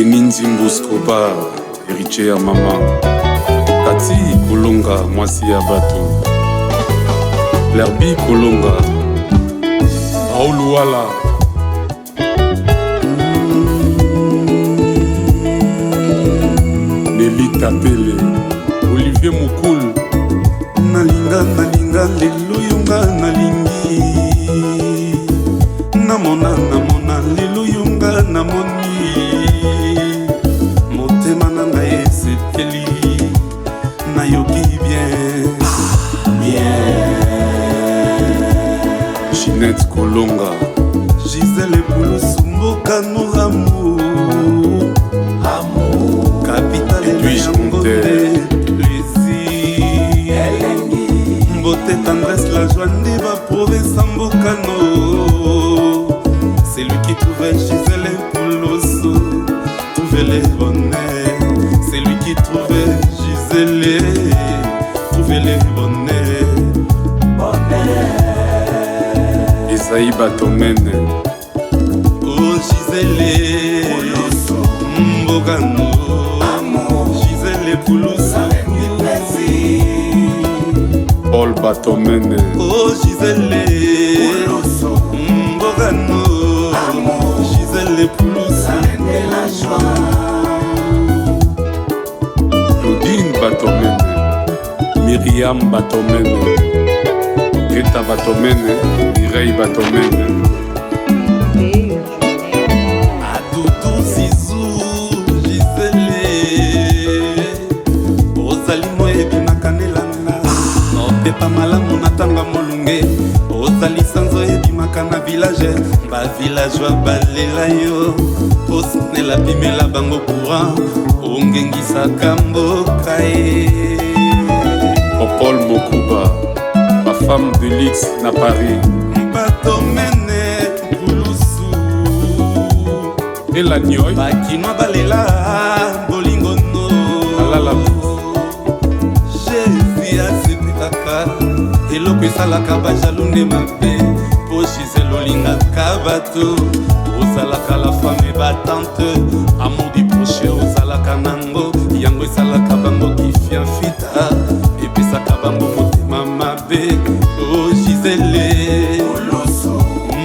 Kenny Nzimbo Stroba, héritier ya mama. Kati Kolonga, mwasi ya bato. L'herbi Kolonga, Raoul Wala. Nelly Tapele, Olivier Moukoul. Nalinga lelo yonga nalingi. Namona lelo yonga namoni. Motema na ngai esepeli. Nayoki bien. Ginette Kolonga, Gisèle Poulousou Mboka no amour. Capitale Edwige Montel, beauté, tendresse, la joie de ma province en Bocano. C'est lui qui trouvait Gisèle Poulousou, trouvait les bonheurs. C'est lui qui trouvait Gisèle, trouvait les bonheurs. Esaïe Batomene, Oh Gisèle Poulousou, Mbogano, Gisèle Poulousou. Paul Batomene, Oh Gisèle Mbogano, Gisèle Poulousou. Claudine Batomene, Myriam Batomene, Greta Batomene, Mireille Batomene, Adoudou Zizou, Gisèle Ozali moyebi makanelanga. Notepa malamu natanga molunge. Ozali sanzo ebimaka na village. Ba villageois balela yo. Posnela bimela bango courant. Ongengisaka mboka ye. Paul Mokuba, ma femme de luxe na Paris, Batomene Poulousou. et la Nioy, Bakinois balela bolingono. Alala. Jésus asepelaka eloko esalaka bajalune mabe. Po Gisèle olingaka bato. Ozalaka la femme batante. Amour du prochain ozalaka nango. Yango esalaka bango kifiafita. Epesaka bango motema mabe. Oh Gisèle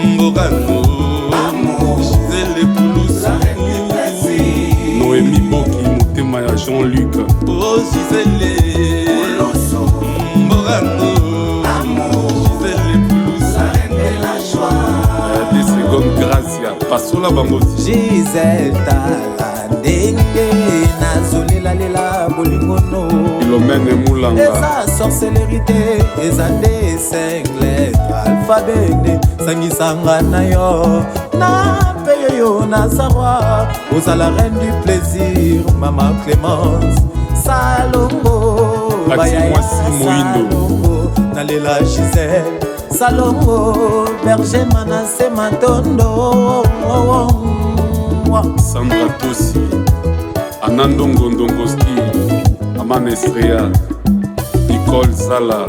Mbogano, Gisèle Poulousou. Noémie Boki, motema ya Jean-Luc, Oh Gisèle Mbogano, Gisèle Poulousou. des secondes Gracia, Pasola Bangoti, Gisèle tala ndenge nazolelalela bolingono. Philomène Moulanga, Eza sorcellerité, eza nde 5 lettres alphabet sangisanga na yo. Na paye yo naza roi, ozala reine du plaisir, Mama Clémence Salongo. Ati Bayaya Mwasi Moindo. Salongo, nalela Gisèle Salongo, berger Manassé Matondo. Sandra Tossi, Anandongo Ndongoski, Aman Estrella, Nicole Zala,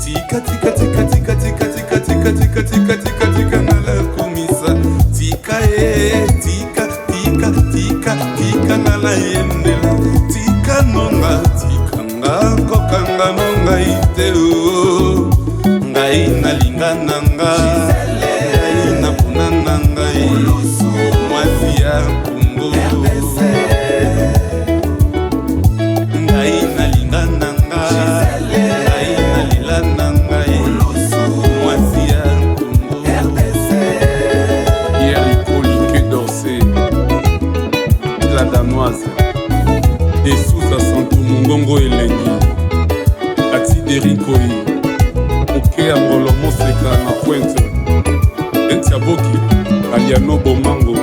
Tika tika tika tika tika tika tika tika tika tika tika na la komisa. Tika tika tika tika tika na la yendela. Tika nonga tika nga kokanga nonga iteo. Ngai nalinga nanga, ngai napuna nanga. Mwasi ya Kongo. Ngai nalinga nanga, ngai nalila nanga. Mwasi ya Kongo. Pierre Hippolyte Quai d'Orsay, la Danoise, Dessous à Santo Mungongo Elengi, Ati Derikoi, Oke Angolo Moseka na Pointe, Entia Boki, Aliano Bomango,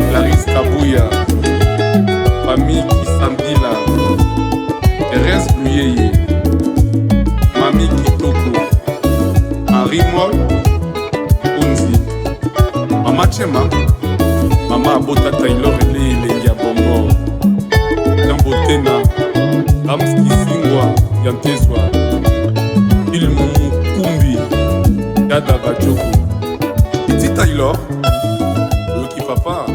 Clarisse Kabouya, Famille Kisambila, Thérèse Luyeye, Mami Kitoko, Henri Moll, Unzi, Mama Chema, Mama Abota Taylor Ele Elengi ya Bongo, Tambotena, Ramski Singwa, Yanteswa, Ilmu Kumbi, Dada Bajoko, Petit Taylor, Loki Papa,